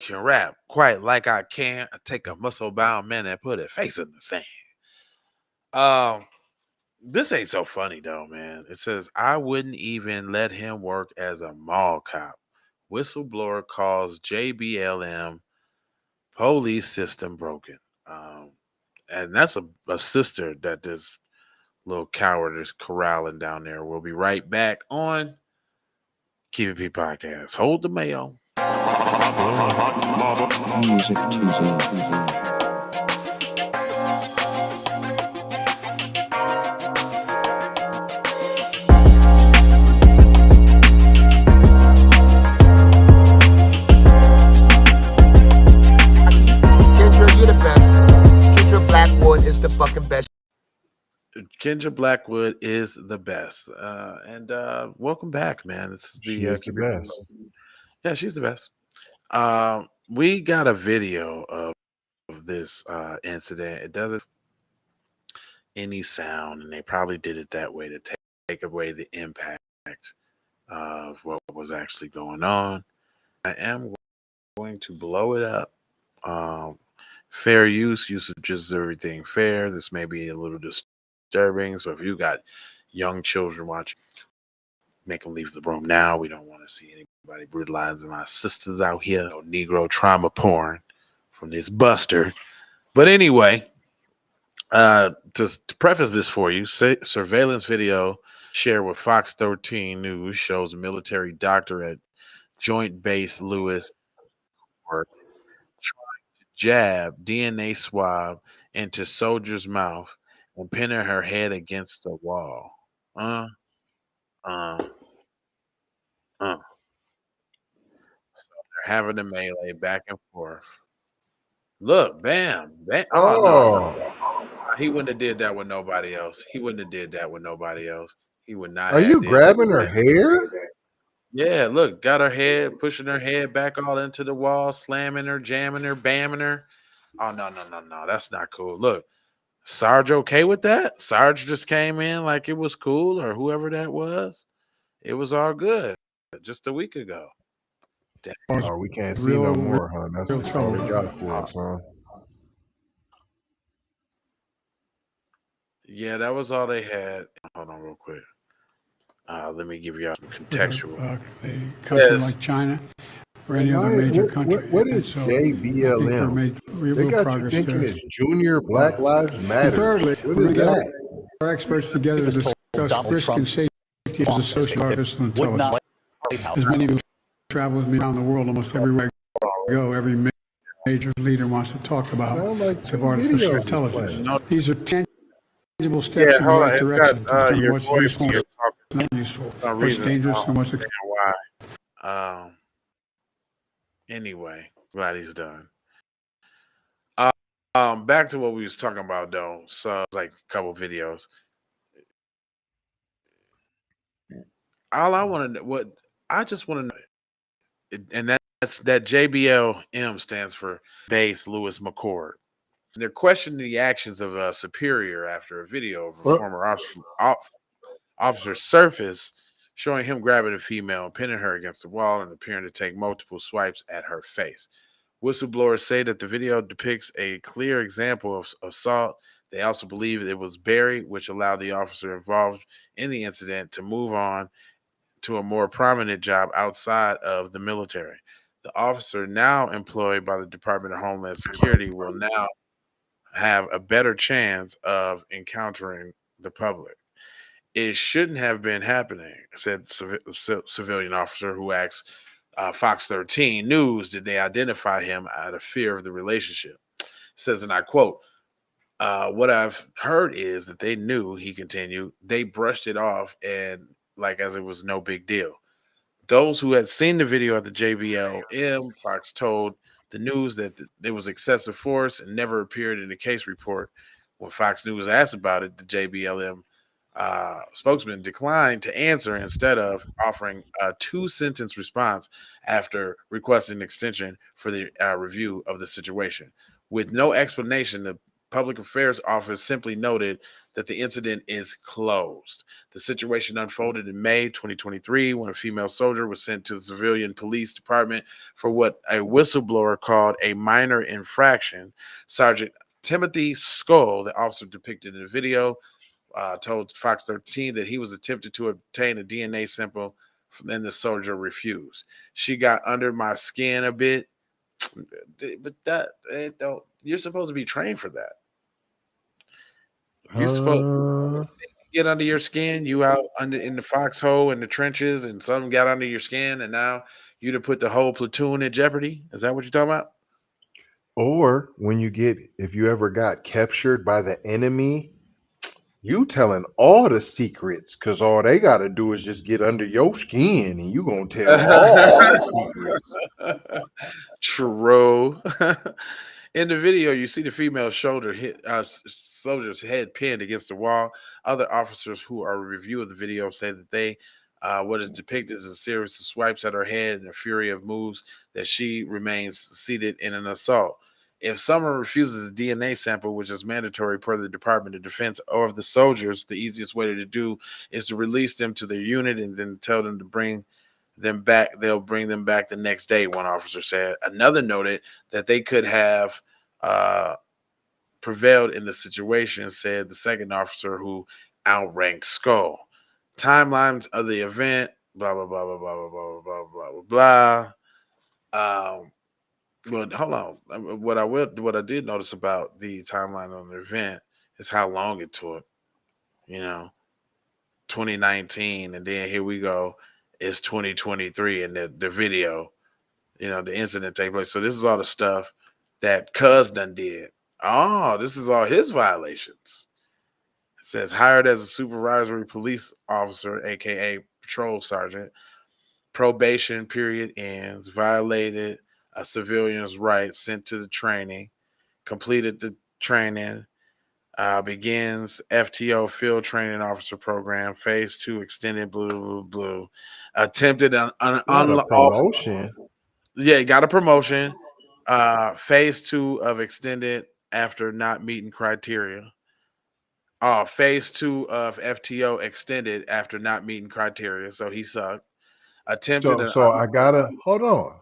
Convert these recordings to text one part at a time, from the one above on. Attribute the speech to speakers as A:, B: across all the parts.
A: can rap quite like I can. I take a muscle bound man and put a face in the sand. Um, this ain't so funny though, man. It says I wouldn't even let him work as a mall cop. Whistleblower calls JBLM police system broken. Um, and that's a sister that this little coward is corralling down there. We'll be right back on Keep It P Podcast. Hold the mail.
B: Music TV.
C: You're the best. Kendra Blackwood is the fucking best.
A: Kendra Blackwood is the best. And welcome back, man. This is
D: She is the best.
A: Yeah, she's the best. We got a video of this incident. It doesn't any sound, and they probably did it that way to take away the impact of what was actually going on. I am going to blow it up. Fair use is everything fair. This may be a little disturbing. So if you got young children watching, make them leave the room now. We don't want to see anybody brutalizing our sisters out here. No Negro trauma porn from this buster. But anyway, to preface this for you, surveillance video shared with Fox 13 News shows a military doctor at Joint Base Lewis-McChord trying to jab DNA swab into soldier's mouth and pinning her head against the wall. Uh. So they're having a melee back and forth. Look, bam. No. He wouldn't have did that with nobody else. He would not.
D: Are you grabbing her hair?
A: Yeah, look, got her head, pushing her head back all into the wall, slamming her, jamming her, bamming her. Oh, no. That's not cool. Look, Sarge okay with that? Sarge just came in like it was cool, or whoever that was. It was all good just a week ago. Damn.
D: Oh, we can't see no more, huh? That's all we got for us, huh?
A: Yeah, that was all they had. Hold on real quick. Let me give you some contextual.
E: A country like China or any other major country.
D: What is JBLM? They got you thinking it's Junior Black Lives Matter.
E: Thirdly,
D: what is that?
E: Our experts together to discuss risk and safety as a social artificial intelligence. As many of you travel with me around the world, almost everywhere I go, every major leader wants to talk about artificial intelligence. These are tangible steps in the right direction to determine what's useful and not useful, what's dangerous and what's
A: why. Anyway, glad he's done. Back to what we was talking about though. So like a couple videos. All I want to know, I just want to know, and that's that JBLM stands for Base Lewis-McChord. They're questioning the actions of a superior after a video of a former officer surfaced showing him grabbing a female and pinning her against the wall and appearing to take multiple swipes at her face. Whistleblowers say that the video depicts a clear example of assault. They also believe it was Barry, which allowed the officer involved in the incident to move on to a more prominent job outside of the military. The officer now employed by the Department of Homeland Security will now have a better chance of encountering the public. It shouldn't have been happening, said civilian officer who asked Fox 13 News, did they identify him out of fear of the relationship? Says, and I quote, what I've heard is that they knew, he continued, they brushed it off and like as it was no big deal. Those who had seen the video at the JBLM, Fox told the news that there was excessive force and never appeared in the case report. When Fox News asked about it, the JBLM spokesman declined to answer instead of offering a 2-sentence response after requesting an extension for the review of the situation. With no explanation, the Public Affairs Office simply noted that the incident is closed. The situation unfolded in May 2023 when a female soldier was sent to the civilian police department for what a whistleblower called a minor infraction. Sergeant Timothy Skull, the officer depicted in the video, told Fox 13 that he was attempting to obtain a DNA sample, and the soldier refused. She got under my skin a bit, but you're supposed to be trained for that. You're supposed to get under your skin. You out under in the foxhole in the trenches, and something got under your skin, and now you'd have put the whole platoon in jeopardy. Is that what you're talking about?
D: Or if you ever got captured by the enemy, you telling all the secrets, because all they got to do is just get under your skin and you going to tell all the secrets.
A: True. In the video, you see the female shoulder hit soldier's head pinned against the wall. Other officers who are review of the video say that what is depicted is a series of swipes at her head and a fury of moves that she remains seated in an assault. If someone refuses a DNA sample, which is mandatory per the Department of Defense or of the soldiers, the easiest way to do is to release them to their unit and then tell them to bring them back. They'll bring them back the next day, one officer said. Another noted that they could have prevailed in the situation, said the second officer who outranked Skull. Timelines of the event, blah, blah, blah, blah, blah, blah, blah, blah, blah, blah. Well, hold on. What I did notice about the timeline on the event is how long it took. 2019, and then here we go. It's 2023, and the video, the incident take place. So this is all the stuff that Cuz done did. Oh, this is all his violations. It says hired as a supervisory police officer, aka patrol sergeant. Probation period ends. Violated a civilian's rights, sent to the training, completed the training, begins FTO field training officer program, phase 2 extended blue, attempted an
D: promotion.
A: Yeah, got a promotion. Phase 2 of extended after not meeting criteria. Phase 2 of FTO extended after not meeting criteria. So he sucked.
D: So I gotta hold on.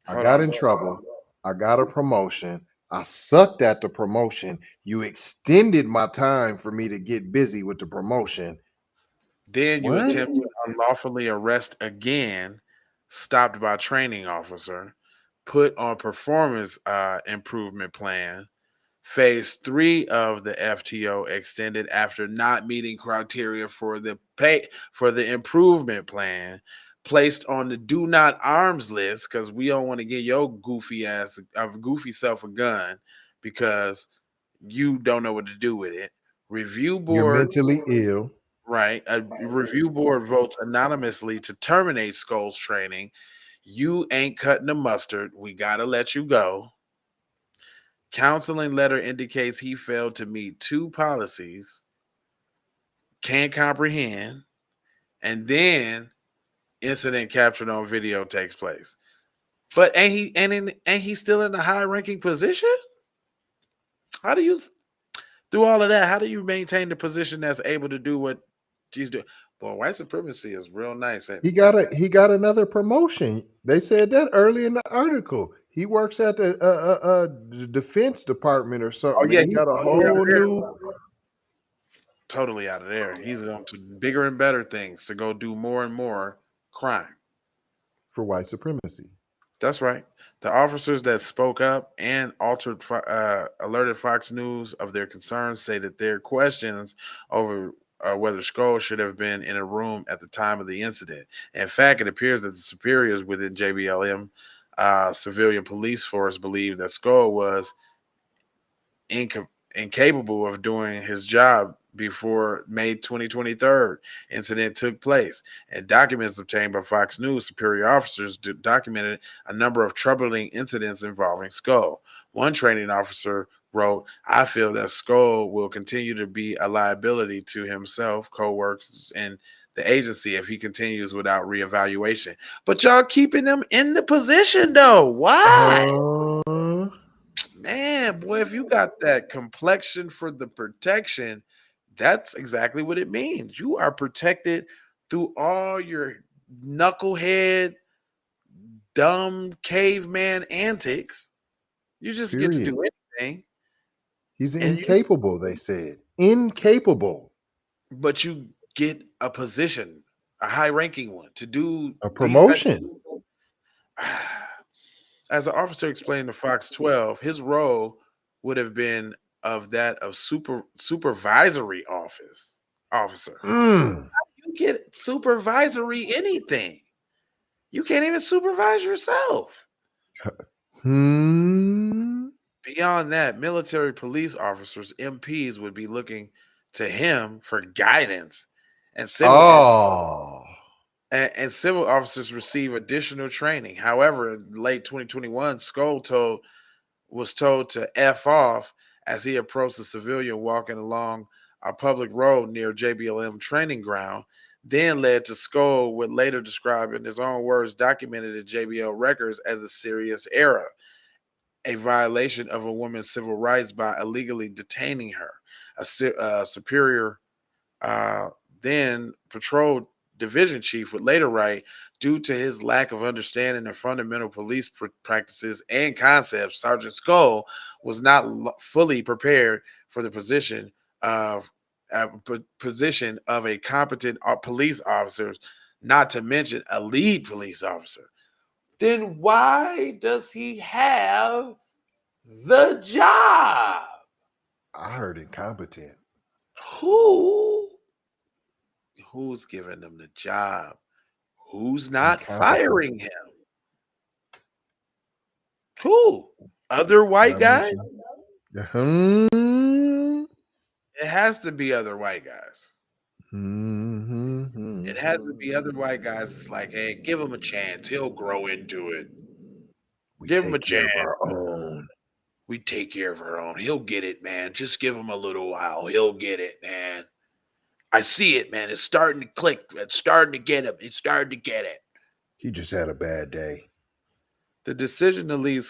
D: I got in trouble. I got a promotion. I sucked at the promotion. You extended my time for me to get busy with the promotion.
A: Then you attempt to unlawfully arrest again, stopped by training officer, put on performance improvement plan. Phase 3 of the FTO extended after not meeting criteria for the improvement plan, placed on the do not arms list because we don't want to get your goofy self a gun because you don't know what to do with it. Review board,
D: you're mentally ill.
A: Right. A review board votes anonymously to terminate Skull's training. You ain't cutting the mustard. We got to let you go. Counseling letter indicates he failed to meet 2 policies, can't comprehend, and then incident captured on video takes place. But ain't he still in a high-ranking position? How do you, through all of that, how do you maintain the position that's able to do what he's doing? Boy, white supremacy is real nice.
D: He got another promotion. They said that early in the article. He works at the Defense Department or something.
A: Oh yeah,
D: he got a whole new.
A: Totally out of there. He's on to bigger and better things to go do more and more crime
D: for white supremacy.
A: That's right. The officers that spoke up and alerted Fox News of their concerns say that their questions over whether Skull should have been in a room at the time of the incident. In fact, it appears that the superiors within JBLM civilian police force believe that Skull was incapable of doing his job before May 2023 incident took place. And documents obtained by Fox News superior officers documented a number of troubling incidents involving Skull. One training officer wrote, "I feel that Skull will continue to be a liability to himself, co-workers, and the agency if he continues without reevaluation." But y'all keeping him in the position though. Why? Man, Well, if you got that complexion for the protection, that's exactly what it means. You are protected through all your knucklehead, dumb caveman antics. You just get to
D: Period.
A: do anything,
D: He's
A: and you
D: incapable, they said. Incapable.
A: but you get a position, a high-ranking one, to do
D: A
A: these type
D: promotion.
A: As an officer explained to Fox 12, his role would have been of that of supervisory officer.
D: Mm.
A: You get supervisory anything. You can't even supervise yourself.
D: Hmm.
A: Beyond that, military police officers, MPs, would be looking to him for guidance, and
D: Oh.
A: civil officers receive additional training. However, in late 2021, Skoll was told to F off as he approached a civilian walking along a public road near JBLM training ground, then led to Skoll would later describe in his own words documented in JBL records as a serious error, a violation of a woman's civil rights by illegally detaining her. A superior then patrol division chief would later write, due to his lack of understanding of fundamental police practices and concepts, Sergeant Skoll was not fully prepared for the position of a competent police officer, not to mention a lead police officer. Then why does he have the job?
D: I heard incompetent.
A: Who? Who's giving him the job? Who's not
D: Incompetent.
A: firing him? Who? Other white
D: Not
A: guys?
D: mentioned. Hmm.
A: It has to be other white guys.
D: Hmm.
A: It has to be other white guys. It's like, hey, give him a chance. He'll grow into it.
D: We
A: Give him a
D: take care
A: chance.
D: of our own.
A: We take care of our own. He'll get it, man. Just give him a little while. He'll get it, man. I see it, man. It's starting to click. It's starting to get him. It's starting to get it.
D: He just had a bad day.
A: The decision to lead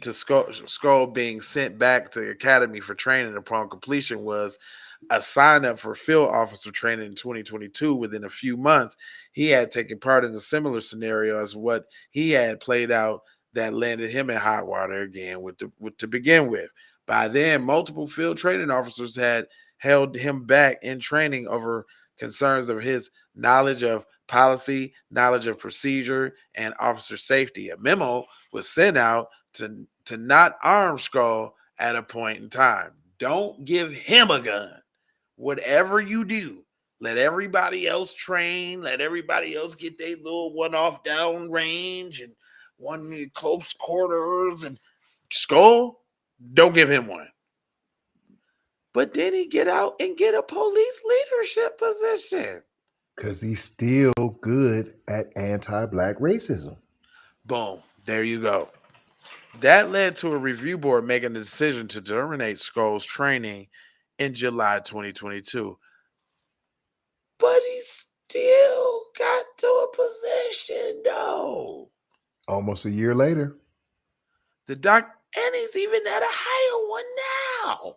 A: to Skull being sent back to the academy for training upon completion was a sign up for field officer training in 2022. Within a few months, he had taken part in a similar scenario as what he had played out that landed him in hot water again to begin with. By then, multiple field training officers had held him back in training over concerns of his knowledge of policy, knowledge of procedure, and officer safety. A memo was sent out to not arm Skull at a point in time. Don't give him a gun. Whatever you do, let everybody else train. Let everybody else get their little one-off down range and one close quarters. And Skull, don't give him one. But then he get out and get a police leadership position.
D: Because he's still good at anti-black racism.
A: Boom. There you go. That led to a review board making the decision to terminate Skull's training in July 2022. But he still got to a position, though.
D: Almost a year later.
A: And he's even at a higher one now.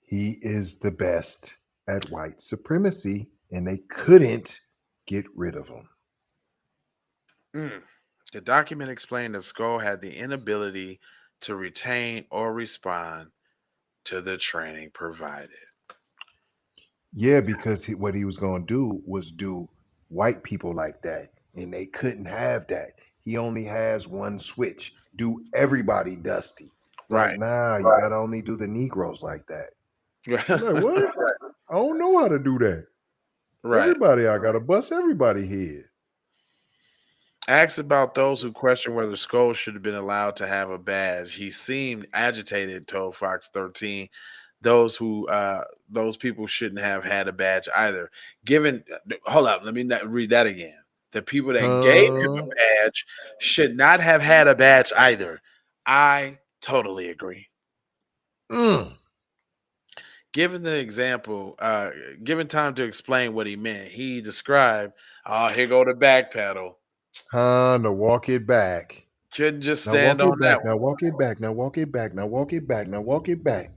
D: He is the best at white supremacy, and they couldn't get rid of him.
A: The document explained that Skull had the inability to retain or respond to the training provided.
D: Yeah, because what he was going to do was do white people like that, and they couldn't have that. He only has one switch. Do everybody dusty. Like,
A: Right.
D: nah, you got to only do the Negroes like that. Like, what? I don't know how to do that.
A: Right.
D: Everybody, I got to bust everybody head.
A: Asked about those who question whether Skull should have been allowed to have a badge, he seemed agitated, told Fox 13. Those people shouldn't have had a badge either. Hold up, let me read that again. The people that gave him a badge should not have had a badge either. I totally agree. Given time to explain what he meant, he described, here go the back pedal.
D: To walk it back.
A: Couldn't just
D: Now walk
A: stand
D: it
A: on that
D: back. Now walk it back. Now walk it back. Now walk it back. Now walk it back.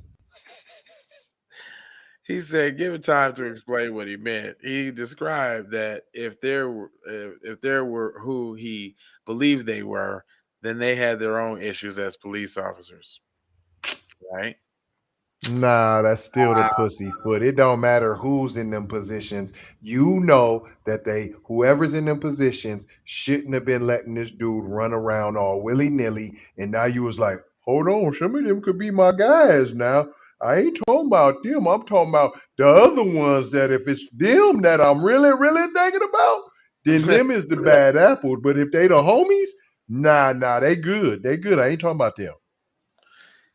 A: He said, "Give it time to explain what he meant." He described that if there were who he believed they were, then they had their own issues as police officers, right?
D: Nah, that's still the pussyfoot. It don't matter who's in them positions. You know that whoever's in them positions shouldn't have been letting this dude run around all willy-nilly. And now you was like, hold on, some of them could be my guys now. I ain't talking about them. I'm talking about the other ones that if it's them that I'm really, really thinking about, then them is the bad apples. But if they the homies, nah, they good. They good. I ain't talking about them.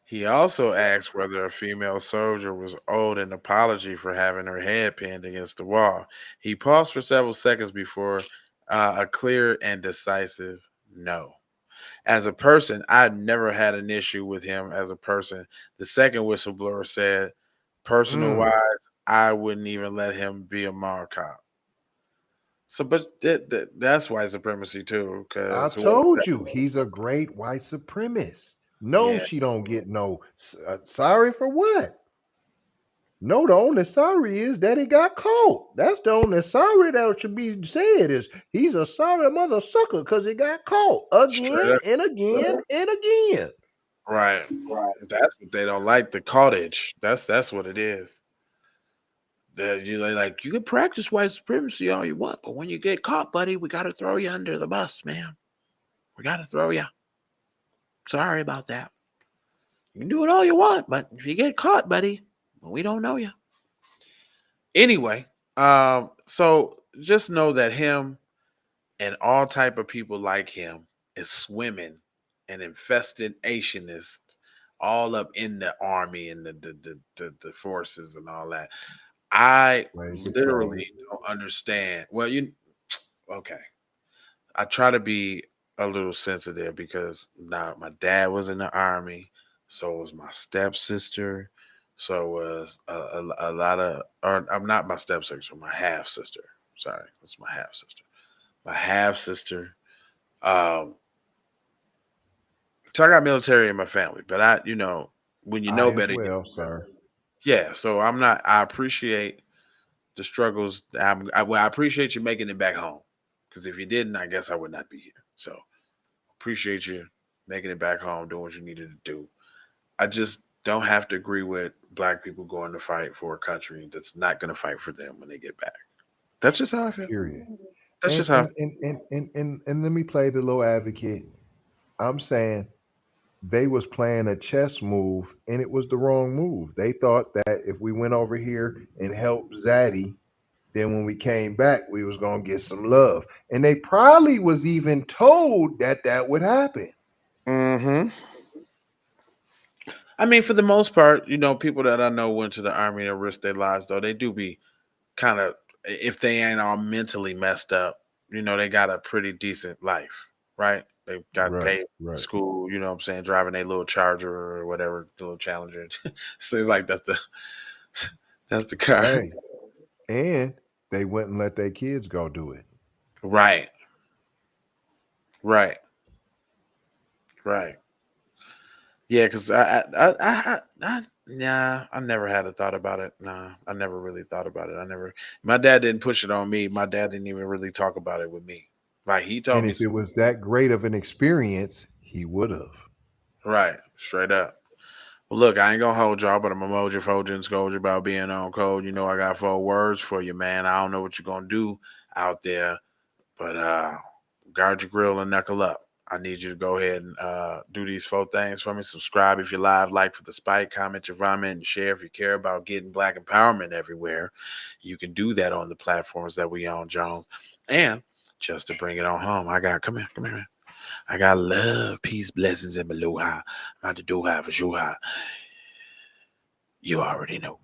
A: He also asked whether a female soldier was owed an apology for having her head pinned against the wall. He paused for several seconds before a clear and decisive no. As a person, I never had an issue with him as a person. The second whistleblower said, personal
D: Mm.
A: wise, I wouldn't even let him be a mall cop. So, but that's white supremacy too,
D: I
A: because
D: told you he's a great white supremacist. No,
A: yeah,
D: she don't get no sorry for what? No, the only sorry is that he got caught. That's the only sorry that should be said is he's a sorry mother sucker because he got caught
A: straight
D: again
A: up,
D: and again and again.
A: right. That's what they don't like, the cottage. That's what it is. That you like, you can practice white supremacy all you want, but when you get caught, buddy, we got to throw you under the bus, man. We got to throw you. Sorry about that. You can do it all you want, but if you get caught, buddy, we don't know you. Anyway, so just know that him and all type of people like him is swimming and infested Asianists all up in the army and the forces and all that. I
D: Slave control.
A: literally don't understand. Well, okay. I try to be a little sensitive because now my dad was in the army, so was my stepsister, so was a lot of, or I'm not my stepsister, my half sister. Sorry, that's my half sister. My half sister. So I got military in my family, but when you
D: I
A: know
D: as
A: better,
D: well, sir.
A: yeah. So I'm not. I appreciate the struggles. I appreciate you making it back home, because if you didn't, I guess I would not be here. So appreciate you making it back home, doing what you needed to do. I just don't have to agree with black people going to fight for a country that's not going to fight for them when they get back. That's just how I feel.
D: Period.
A: That's
D: And
A: just how.
D: and and and and let me play the little advocate. I'm saying they was playing a chess move and it was the wrong move. They thought that if we went over here and helped Zaddy, then when we came back, we was gonna get some love. And they probably was even told that that would happen.
A: Mm-hmm. I mean, for the most part, people that I know went to the army and risked their lives, though they do be kind of, if they ain't all mentally messed up, they got a pretty decent life, right? They got
D: Right,
A: paid
D: right.
A: school, what I'm saying, driving a little Charger or whatever, little Challenger. Seems like that's the car.
D: Hey, and they wouldn't let their kids go do it.
A: Right, right, right. Yeah, because nah, I never had a thought about it. Nah, I never really thought about it. My dad didn't push it on me. My dad didn't even really talk about it with me. Like, he told
D: And
A: me,
D: if it was that great of an experience, he would have.
A: right, straight up. Well, look, I ain't gonna hold y'all, but I'm gonna mold you, fold you, and scold you about being on code. I got 4 words for you, man. I don't know what you're gonna do out there, but guard your grill and knuckle up. I need you to go ahead and do these 4 things for me. Subscribe if you're live, like for the spike, comment your comment, and share if you care about getting black empowerment everywhere. You can do that on the platforms that we own, Jones. And just to bring it on home, come here, man. I got love, peace, blessings, and aloha. I'm about to do high for sure. You already know.